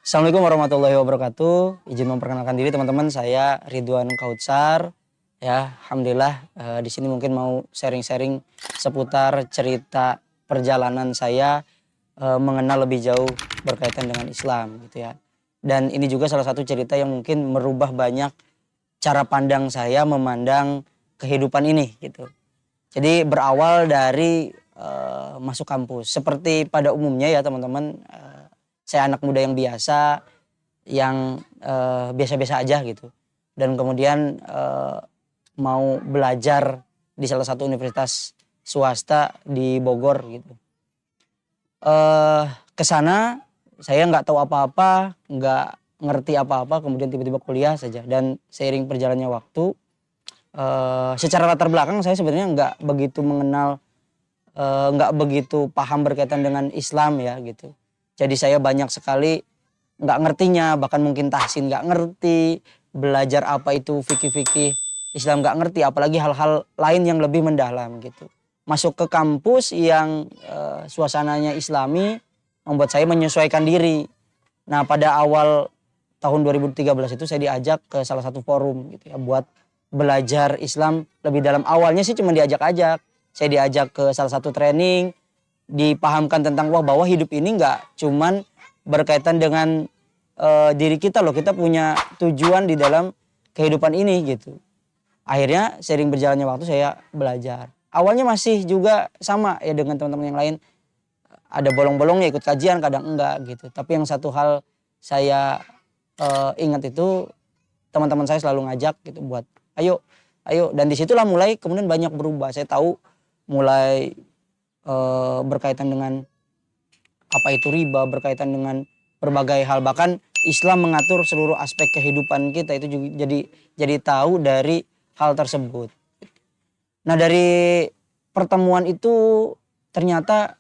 Assalamualaikum warahmatullahi wabarakatuh. Izin memperkenalkan diri teman-teman, saya Ridwan Kautsar. Ya, alhamdulillah di sini mungkin mau sharing-sharing seputar cerita perjalanan saya mengenal lebih jauh berkaitan dengan Islam gitu ya. Dan ini juga salah satu cerita yang mungkin merubah banyak cara pandang saya memandang kehidupan ini gitu. Jadi berawal dari masuk kampus. Seperti pada umumnya ya teman-teman, saya anak muda yang biasa, yang biasa-biasa aja gitu. Dan kemudian mau belajar di salah satu universitas swasta di Bogor gitu. Ke sana saya nggak tahu apa-apa, nggak ngerti apa-apa, kemudian tiba-tiba kuliah saja. Dan seiring berjalannya waktu, secara latar belakang saya sebenarnya nggak begitu mengenal, nggak begitu paham berkaitan dengan Islam ya gitu. Jadi saya banyak sekali nggak ngertinya, bahkan mungkin tahsin nggak ngerti, belajar apa itu fikih-fikih Islam nggak ngerti, apalagi hal-hal lain yang lebih mendalam gitu. Masuk ke kampus yang suasananya Islami membuat saya menyesuaikan diri. Nah pada awal tahun 2013 itu saya diajak ke salah satu forum gitu ya buat belajar Islam lebih dalam. Awalnya sih cuma diajak-ajak, saya diajak ke salah satu training, dipahamkan tentang bahwa hidup ini nggak cuman berkaitan dengan diri kita loh, kita punya tujuan di dalam kehidupan ini gitu. Akhirnya sering berjalannya waktu saya belajar. Awalnya masih juga sama ya dengan teman-teman yang lain, ada bolong-bolongnya ikut kajian kadang enggak gitu. Tapi yang satu hal saya ingat itu, teman-teman saya selalu ngajak gitu buat ayo ayo, dan disitulah mulai kemudian banyak berubah. Saya tahu mulai berkaitan dengan apa itu riba, berkaitan dengan berbagai hal, bahkan Islam mengatur seluruh aspek kehidupan kita itu juga jadi tahu dari hal tersebut. Nah dari pertemuan itu ternyata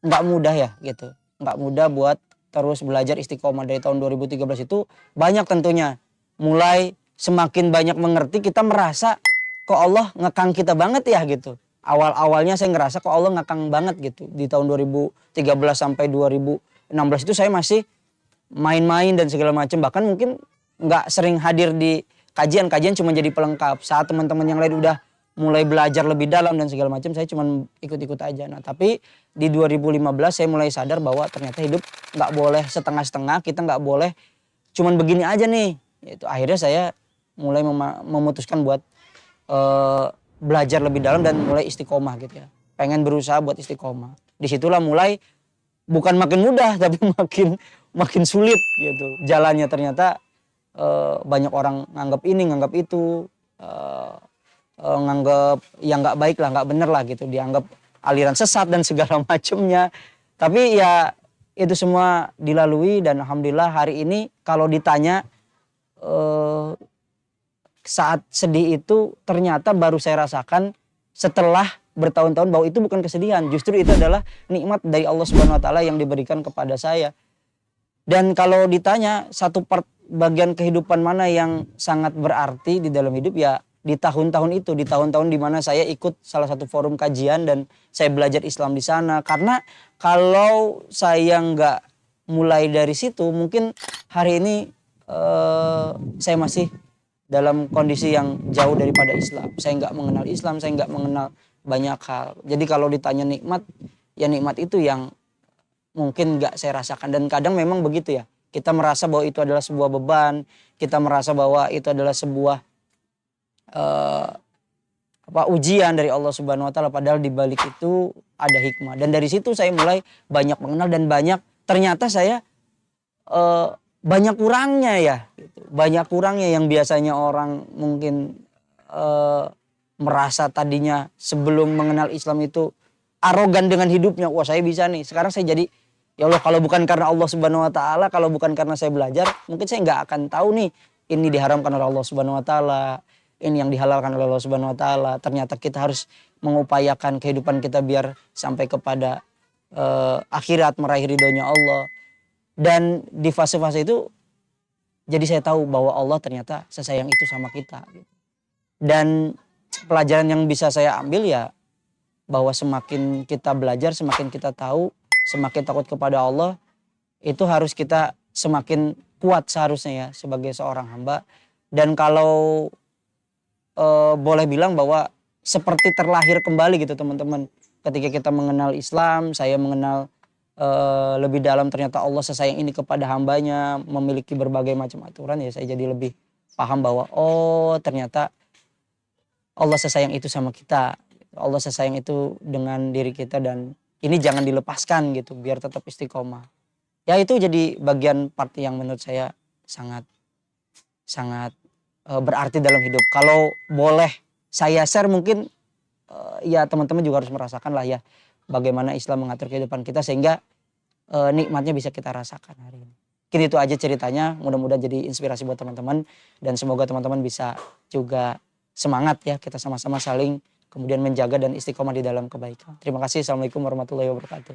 nggak mudah ya gitu, nggak mudah buat terus belajar istiqomah. Dari tahun 2013 itu banyak tentunya, mulai semakin banyak mengerti, kita merasa kok Allah ngekang kita banget ya gitu. Awal-awalnya saya ngerasa kok Allah ngekang banget gitu. Di tahun 2013 sampai 2016 itu saya masih main-main dan segala macam, bahkan mungkin nggak sering hadir di kajian cuma jadi pelengkap. Saat teman-teman yang lain udah mulai belajar lebih dalam dan segala macam, saya cuma ikut-ikut aja. Nah tapi di 2015 saya mulai sadar bahwa ternyata hidup nggak boleh setengah-setengah, kita nggak boleh cuman begini aja nih. Itu akhirnya saya mulai memutuskan buat belajar lebih dalam dan mulai istiqomah gitu ya. Pengen berusaha buat istiqomah. Disitulah mulai bukan makin mudah tapi makin sulit gitu jalannya. Ternyata banyak orang nganggap ini, nganggap itu, nganggap yang nggak baik lah, nggak bener lah gitu, dianggap aliran sesat dan segala macamnya. Tapi ya itu semua dilalui dan alhamdulillah hari ini kalau ditanya saat sedih itu ternyata baru saya rasakan setelah bertahun-tahun bahwa itu bukan kesedihan, justru itu adalah nikmat dari Allah Subhanahu wa taala yang diberikan kepada saya. Dan kalau ditanya satu bagian kehidupan mana yang sangat berarti di dalam hidup, ya di tahun-tahun itu, di tahun-tahun dimana saya ikut salah satu forum kajian dan saya belajar Islam di sana. Karena kalau saya nggak mulai dari situ, mungkin hari ini saya masih dalam kondisi yang jauh daripada Islam. Saya nggak mengenal Islam, saya nggak mengenal banyak hal. Jadi kalau ditanya nikmat, ya nikmat itu yang mungkin nggak saya rasakan. Dan kadang memang begitu ya, kita merasa bahwa itu adalah sebuah beban, kita merasa bahwa itu adalah sebuah ujian dari Allah Subhanahu wa taala, padahal di balik itu ada hikmah. Dan dari situ saya mulai banyak mengenal dan banyak ternyata saya banyak kurangnya ya gitu. Banyak kurangnya yang biasanya orang mungkin merasa tadinya sebelum mengenal Islam itu arogan dengan hidupnya. Wah saya bisa nih. Sekarang saya jadi, ya Allah kalau bukan karena Allah Subhanahu wa taala, kalau bukan karena saya belajar, mungkin saya nggak akan tahu nih ini diharamkan oleh Allah Subhanahu wa taala, ini yang dihalalkan oleh Allah Subhanahu wa taala. Ternyata kita harus mengupayakan kehidupan kita biar sampai kepada akhirat, meraih ridhonya Allah. Dan di fase-fase itu jadi saya tahu bahwa Allah ternyata sesayang itu sama kita. Dan pelajaran yang bisa saya ambil ya bahwa semakin kita belajar, semakin kita tahu, semakin takut kepada Allah, itu harus kita semakin kuat seharusnya ya sebagai seorang hamba. Dan kalau boleh bilang bahwa seperti terlahir kembali gitu teman-teman. Ketika kita mengenal Islam, saya mengenal lebih dalam ternyata Allah sesayang ini kepada hambanya, memiliki berbagai macam aturan, ya saya jadi lebih paham bahwa oh ternyata Allah sesayang itu sama kita. Allah sesayang itu dengan diri kita dan ini jangan dilepaskan gitu biar tetap istiqomah. Ya itu jadi bagian part yang menurut saya sangat sangat berarti dalam hidup. Kalau boleh saya share mungkin ya teman-teman juga harus merasakan lah ya bagaimana Islam mengatur kehidupan kita sehingga nikmatnya bisa kita rasakan hari ini. Mungkin itu aja ceritanya, mudah-mudahan jadi inspirasi buat teman-teman dan semoga teman-teman bisa juga semangat ya kita sama-sama saling kemudian menjaga dan istiqomah di dalam kebaikan. Terima kasih. Assalamualaikum warahmatullahi wabarakatuh.